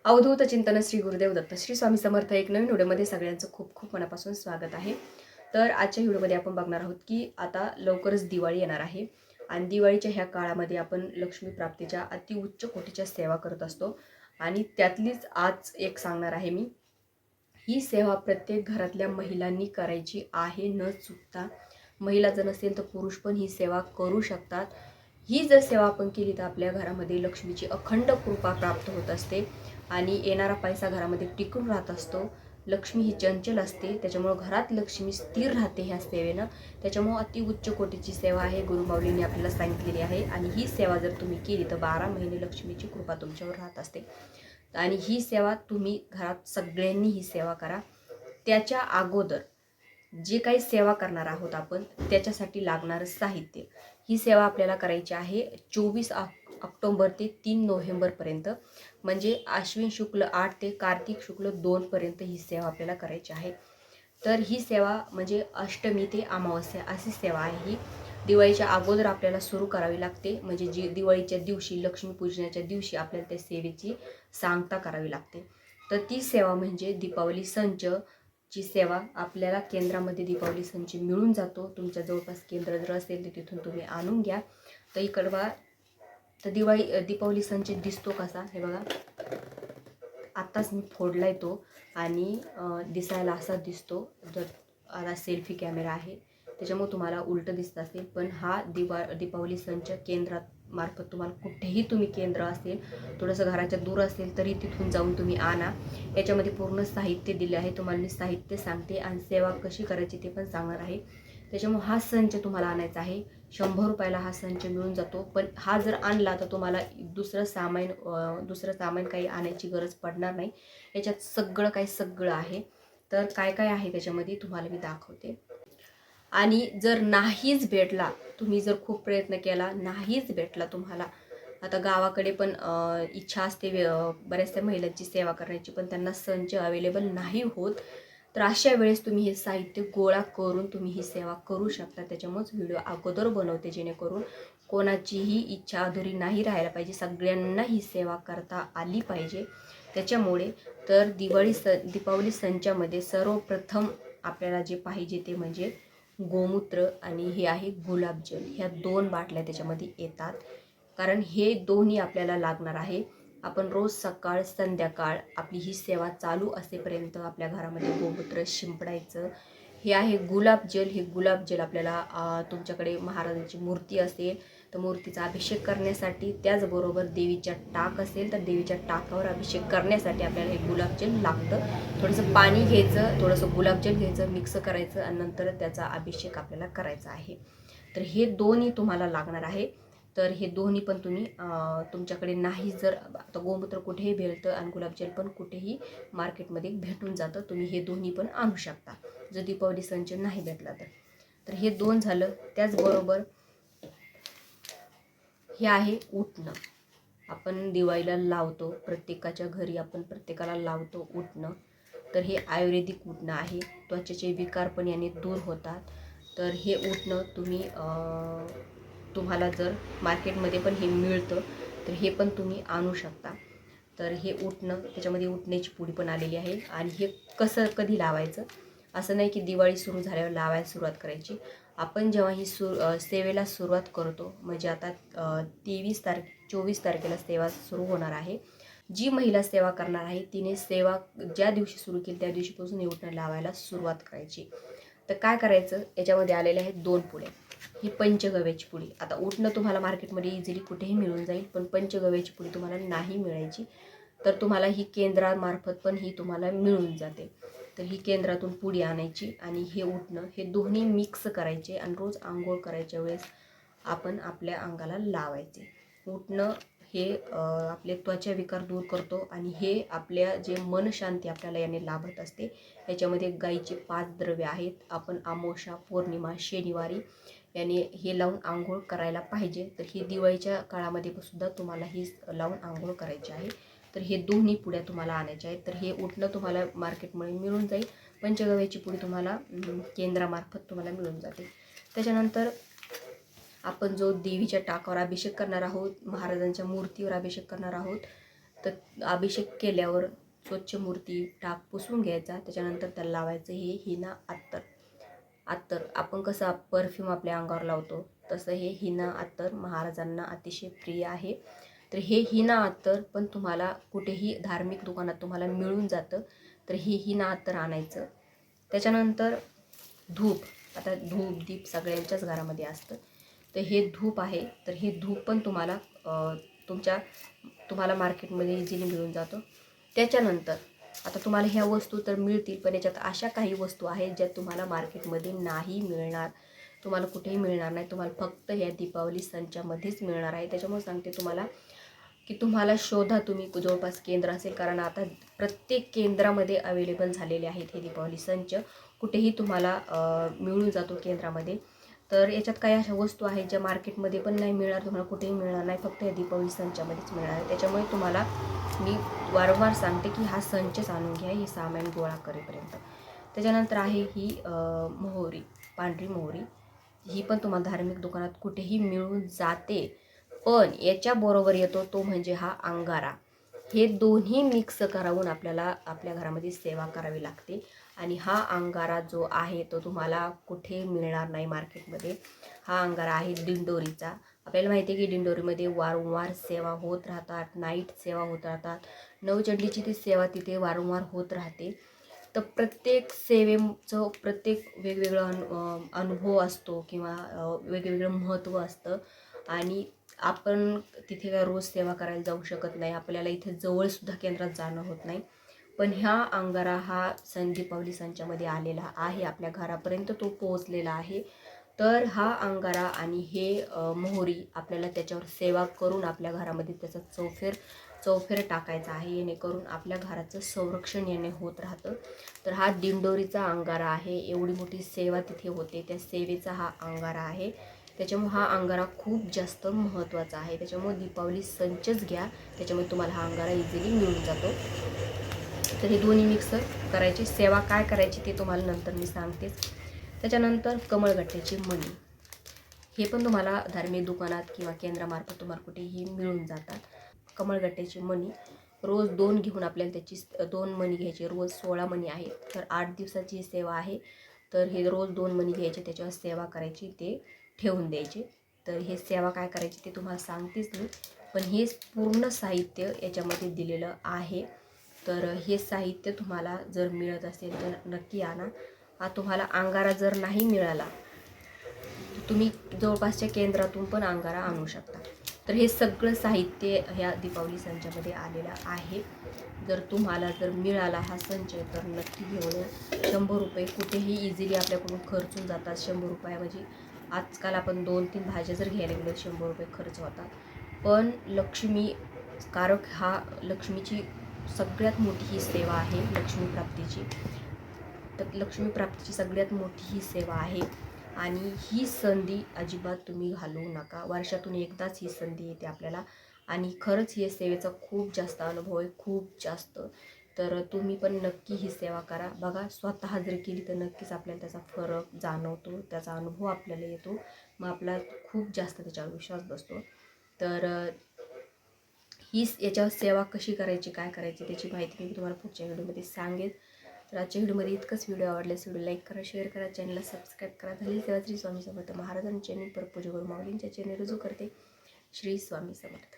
अवधूत चिंतन श्री गुरुदेव दत्त श्री स्वामी समर्थ एक नवीन व्हिडिओमध्ये सगळ्यांचं खूप खूप मनापासून स्वागत आहे। तर आजच्या व्हिडिओमध्ये आपण बघणार आहोत की आता लवकरच दिवाळी येणार आहे आणि दिवाळीच्या ह्या काळामध्ये आपण लक्ष्मी प्राप्तीच्या अति उच्च कोटीच्या सेवा करत असतो आणि त्यातलीच आज एक सांगणार आहे मी। ही सेवा प्रत्येक घरातल्या महिलांनी करायची आहे न चुकता। महिला जर नसेल तर पुरुष पण ही सेवा करू शकतात। ही जर सेवा आपण केली तर आपल्या घरामध्ये लक्ष्मीची अखंड कृपा प्राप्त होत असते आणि येणारा पैसा घरामध्ये टिकून राहत असतो। लक्ष्मी ही चंचल असते, त्याच्यामुळे घरात लक्ष्मी स्थिर राहते ह्या सेवेनं। त्याच्यामुळे अति उच्च कोटीची सेवा आहे, गुरुमाऊलींनी आपल्याला सांगितलेली आहे आणि ही सेवा जर तुम्ही केली तर 12 महिने लक्ष्मीची कृपा तुमच्यावर राहत असते आणि ही सेवा तुम्ही घरात सगळ्यांनी ही सेवा करा। त्याच्या अगोदर जे काही सेवा करणार आहोत आपण त्याच्यासाठी लागणारं साहित्य, ही सेवा आपल्याला करायची आहे 24 ऑक्टोबर ते 3 नोव्हेंबरपर्यंत, म्हणजे आश्विन शुक्ल 8 ते कार्तिक शुक्ल 2 पर्यंत ही सेवा आपल्याला करायची आहे। तर ही सेवा म्हणजे अष्टमी ते अमावस्या अशी सेवा आहे। ही दिवाळीच्या अगोदर आपल्याला सुरू करावी लागते, म्हणजे जी दिवाळीच्या दिवशी लक्ष्मीपूजनाच्या दिवशी आपल्याला त्या सेवेची सांगता करावी लागते। तर ती सेवा म्हणजे दीपावली संच ची सेवा। आपल्याला केंद्रामध्ये दीपावली संच मिळून जातो, तुमच्या जवळपास केंद्र जर असेल तर तिथून तुम्ही आणून घ्या। तर इकडं बघा, तर दीपावली संच दिसतो कसा, हे बघा आत्ताच मी फोडलाय तो आणि दिसायला असा दिसतो। जर आता सेल्फी कॅमेरा आहे त्याच्यामुळे तुम्हाला उलटं दिसत असेल, पण हा दीपावली संच केंद्रात मार्फत तुम्हाला कुठेही तुम्ही केंद्र असेल, थोडंसं घराच्या दूर असेल तरी तिथून जाऊन तुम्ही आणा। याच्यामध्ये पूर्ण साहित्य दिले आहे, तुम्हाला मी साहित्य सांगते आणि सेवा कशी करायची ते पण सांगणार आहे। त्याच्यामुळे हा संच तुम्हाला आणायचा आहे। 100 रुपयाला हा संच मिळून जातो, पण हा जर आणला तर तुम्हाला दुसरं सामान काही आणायची गरज पडणार नाही। याच्यात सगळं आहे। तर काय काय आहे त्याच्यामध्ये तुम्हाला मी दाखवते। आणि जर नाहीच भेटला, तुम्ही जर खूप प्रयत्न केला नाहीच भेटला तुम्हाला, आता गावाकडे पण इच्छा असते बऱ्याचशा महिलांची सेवा करण्याची, पण त्यांना संच अवेलेबल नाही होत, तर अशा वेळेस तुम्ही हे साहित्य गोळा करून तुम्ही ही सेवा करू शकता। त्याच्यामुळेच व्हिडिओ अगोदर बनवते, जेणेकरून कोणाचीही इच्छा अधुरी नाही राहायला पाहिजे, सगळ्यांना ही सेवा करता आली पाहिजे। त्याच्यामुळे तर दीपावली संचामध्ये सर्वप्रथम आपल्याला जे पाहिजे ते म्हणजे गोमूत्र आणि हे आहे गुलाबजल, ह्या 2 बाटल्या त्याच्यामध्ये येतात, कारण हे दोन्ही आपल्याला लागणार आहे। आपण रोज सकाळ संध्याकाळ आपली ही सेवा चालू असेपर्यंत आपल्या घरामध्ये गोमूत्र शिंपडायचं। हे आहे गुलाबजल, हे गुलाबजल आपल्याला तुमच्याकडे महाराजांची मूर्ती असेल तर मूर्तीचा अभिषेक करण्यासाठी, त्याचबरोबर देवीच्या टाक असेल तर देवीच्या टाकावर अभिषेक करण्यासाठी आपल्याला हे गुलाबजल लागतं। थोडंसं पाणी घ्यायचं, थोडंसं गुलाबजल घ्यायचं, मिक्स करायचं आणि नंतर त्याचा अभिषेक आपल्याला करायचा आहे। तर हे दोन्ही तुम्हाला लागणार आहे। तर हे दोन्ही पण तुम्ही तुमच्याकडे नाही, जर आता गोमूत्र कुठेही भेटतं आणि गुलाबजल पण कुठेही मार्केटमध्ये भेटून जातं, तुम्ही हे दोन्ही पण आणू शकता जर दीपावली संच नाही भेटला तर हे 2 झालं। त्याचबरोबर हे आहे उटणं, आपण दिवाळीला लावतो, प्रत्येकाच्या घरी आपण प्रत्येकाला लावतो उटणं। तर हे आयुर्वेदिक उटणं आहे, त्वचेचे विकार पण याने दूर होतात। तर हे उटणं तुम्हाला जर मार्केटमध्ये पण हे मिळतं तर हे पण तुम्ही आणू शकता। तर हे उटणं, त्याच्यामध्ये उटण्याची पुडी पण आलेली आहे। आणि हे कधी लावायचं, असं नाही की दिवाळी सुरू झाल्यावर लावायला सुरुवात करायची। आपण जेव्हा ही सेवेला सुरुवात करतो, म्हणजे आता 24 तारखेला सेवा सुरू होणार आहे, जी महिला सेवा करणार आहे तिने सेवा ज्या दिवशी सुरू केली त्या दिवशीपासून हे उटणं लावायला सुरुवात करायची। तर काय करायचं, याच्यामध्ये आलेले आहेत 2 पुड्या, ही पंचगव्याची पुडी। आता उटणं तुम्हाला मार्केटमध्ये इझिली कुठेही मिळून जाईल, पण पंचगव्याची पुडी तुम्हाला नाही मिळायची, तर तुम्हाला ही केंद्रामार्फत पण ही तुम्हाला मिळून जाते। तर ही केंद्रातून पुडी आणायची आणि हे उटणं हे दोन्ही मिक्स करायचे आणि रोज आंघोळ करायच्या वेळेस आपण आपल्या अंगाला लावायचे। उटणं हे आपले त्वचा विकार दूर करतो आणि हे आपल्या जे मन शांती आपल्याला याने लाभत असते। याच्यामध्ये गाईचे 5 द्रव्य आहेत, आपण अमावस्या पौर्णिमा शनिवारी याने हे लावून आंघोळ करायला पाहिजे। तर ही दिवाळीच्या काळामध्ये सुद्धा तुम्हाला ही लावून आंघोळ करायची आहे। तर हे दोन्ही पुड्या तुम्हाला आणायच्या आहेत। तर हे उटणं तुम्हाला मार्केटमध्ये मिळून जाईल, पंचगव्याची पुडी तुम्हाला केंद्रामार्फत तुम्हाला मिळून जाते। त्याच्यानंतर आपण जो देवीच्या टाकावर अभिषेक करणार आहोत, महाराजांच्या मूर्तीवर अभिषेक करणार आहोत, तर अभिषेक केल्यावर स्वच्छ मूर्ती टाक पुसून घ्यायचा, त्याच्यानंतर त्याला लावायचं हे हिना अत्तर. आपण कसं परफ्यूम आपल्या अंगावर लावतो तसं हे हिना अत्तर महाराजांना अतिशय प्रिय आहे. तर हे हिना अत्तर पण तुम्हाला कुठेही धार्मिक दुकानात तुम्हाला मिळून जातं. तर हे हिना अत्तर आणायचं. त्याच्यानंतर धूप. आता धूप दीप सगळ्यांच्याच घरामध्ये असतं. तर हे धूप आहे, तर हे धूप पण तुम्हाला मार्केटमध्ये इझिली मिळून जातो. त्याच्यानंतर आता तुम्हाला ह्या वस्तू तर मिळतील, पण याच्यात अशा काही वस्तू आहेत ज्या तुम्हाला मार्केटमध्ये नाही मिळणार, तुम्हाला कुठेही मिळणार नाही, तुम्हाला फक्त ह्या दीपावली सणामध्येच मिळणार आहे. त्याच्यामुळे सांगते तुम्हाला की तुम्हाला शोधा, तुम्ही जवळपास केंद्र असेल, कारण आता प्रत्येक केंद्रामध्ये अवेलेबल झालेले आहेत हे दीपावली संच. कुठेही तुम्हाला मिळून जातो केंद्रामध्ये. तर याच्यात काही अशा वस्तू आहेत ज्या मार्केटमध्ये पण नाही मिळणार, तुम्हाला कुठेही मिळणार नाही, फक्त या दीपावली संचामध्येच मिळणार आहे. त्याच्यामुळे तुम्हाला मी वारंवार सांगते की हा संचच आणून घ्या हे सामान गोळा करेपर्यंत. त्याच्यानंतर आहे ही मोहरी, पांढरी मोहरी. ही पण तुम्हाला धार्मिक दुकानात कुठेही मिळून जाते. पण याच्याबरोबर येतो तो म्हणजे हा अंगारा. हे दोन्ही मिक्स करून आपल्याला आपल्या घरामध्ये सेवा करावी लागते. आणि हा अंगारा जो आहे तो तुम्हाला कुठे मिळणार नाही मार्केटमध्ये. हा अंगारा आहे दिंडोरीचा. आपल्याला माहिती आहे की दिंडोरीमध्ये वारंवार सेवा होत राहतात, नाईट सेवा होत राहतात, नवचंडीची ती सेवा तिथे वारंवार होत राहते. तर प्रत्येक सेवेचं प्रत्येक वेगवेगळा अनुभव असतो किंवा वेगवेगळं महत्त्व असतं. आणि आपण तिथे काय रोज सेवा करायला जाऊ शकत नाही, आपल्याला इथे जवळसुद्धा केंद्रात जाणं होत नाही. पण ह्या अंगारा हा दीपावली संचामध्ये आलेला आहे, आपल्या घरापर्यंत तो पोहोचलेला आहे. तर हा अंगारा आणि हे मोहरी आपल्याला त्याच्यावर सेवा करून आपल्या घरामध्ये त्याचा चौफेर टाकायचा आहे, जेणेकरून आपल्या घराचं संरक्षण याने होत राहतं. तर हा दिंडोरीचा अंगारा आहे, एवढी मोठी सेवा तिथे होते, त्या सेवेचा हा अंगारा आहे. त्याच्यामुळे हा अंगारा खूप जास्त महत्त्वाचा आहे. त्याच्यामुळे दीपावली संचच घ्या, त्याच्यामुळे तुम्हाला हा अंगारा इझिली मिळून जातो. तर हे दोन्ही मिक्स करायची, सेवा काय करायची ते तुम्हाला नंतर मी सांगतेच. त्याच्यानंतर कमळगट्ट्याची मणी. हे पण तुम्हाला धार्मिक दुकानात किंवा केंद्रामार्फत तुम्हाला कुठेही मिळून जातात. कमळगट्ट्याची मणी रोज 2 घेऊन आपल्याला त्याची 2 मणी घ्यायचे. रोज 16 मणी आहेत, तर 8 दिवसाची ही सेवा आहे. तर हे रोज 2 मणी घ्यायचे, त्याच्यावर सेवा करायची, ते ठेवून द्यायचे. तर हे सेवा काय करायची ते तुम्हाला सांगतेच मी, पण हे पूर्ण साहित्य याच्यामध्ये दिलेलं आहे. तर हे साहित्य तुम्हाला जर मिळत असेल तर नक्की आणा. तुम्हाला अंगारा जर नाही मिळाला तर तुम्ही जवळपासच्या केंद्रातून पण अंगारा आणू शकता. तर हे सगळं साहित्य ह्या दीपावली संचामध्ये आलेलं आहे. जर तुम्हाला मिळाला हा संच तर नक्की घेऊन या. 100 रुपये कुठेही इझिली आपल्याकडून खर्चून जातात. 100 रुपये म्हणजे आजकाल आपण 2-3 भाज्या जर घ्यायला गेलो 100 रुपये खर्च होतात. पण लक्ष्मी कारक हा लक्ष्मीची सगळ्यात मोठी ही सेवा आहे लक्ष्मी प्राप्तीची. तर लक्ष्मी प्राप्तीची सगळ्यात मोठी ही सेवा आहे. आणि ही संधी अजिबात तुम्ही घालवू नका. वर्षातून एकदाच ही संधी येते आपल्याला, आणि खरंच ही सेवेचा खूप जास्त अनुभव आहे, खूप जास्त. तर तुम्ही पण नक्की ही सेवा करा. बघा, स्वतः जर केली तर नक्कीच आपल्याला त्याचा फरक जाणवतो, त्याचा अनुभव आपल्याला येतो, मग आपला खूप जास्त त्याच्यावर विश्वास बसतो. तर याच्यावर सेवा कशी करायची, काय करायची त्याची माहिती मी तुम्हाला पुढच्या व्हिडिओमध्ये सांगेन. तर आजच्या व्हिडिओमध्ये इतकंच. व्हिडिओ आवडल्यास व्हिडिओ लाईक करा, शेअर करा, चॅनलला सबस्क्राईब करा. धन्यवाद. सेवा श्री स्वामी समर्थ महाराजांच्या चॅनल पर पूजा करून माऊलींच्या चॅनल रुजू करते. श्री स्वामी समर्थ.